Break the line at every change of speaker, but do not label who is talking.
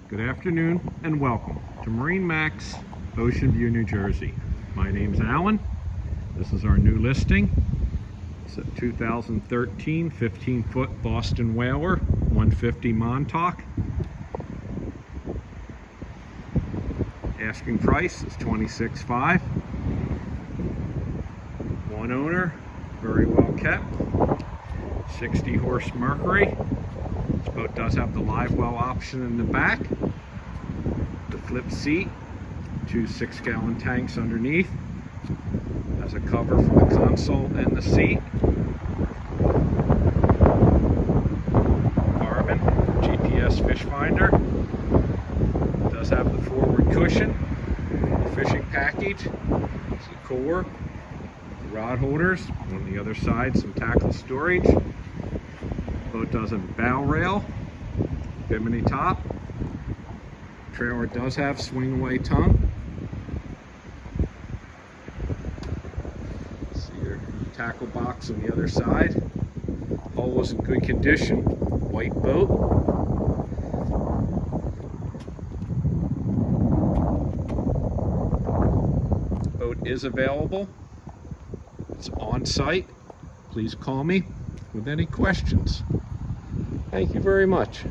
Good afternoon and welcome to MarineMax Ocean View, New Jersey. My name's Alan. This is our new listing. It's a 2013 15-foot Boston Whaler 150 Montauk. Asking price is $26,500. One owner, very well kept. 60 horse Mercury. This boat does have the live well option in the back, the flip seat, two 6-gallon tanks underneath, has a cover for the console and the seat, Garmin GPS fish finder, does have the forward cushion, the fishing package, some core, the rod holders, on the other side some tackle storage. Boat does have a bow rail, bimini top. Trailer does have swing away tongue. See your tackle box on the other side. Hull is in good condition. White boat. Boat is available. It's on site. Please call me with any questions. Thank you very much.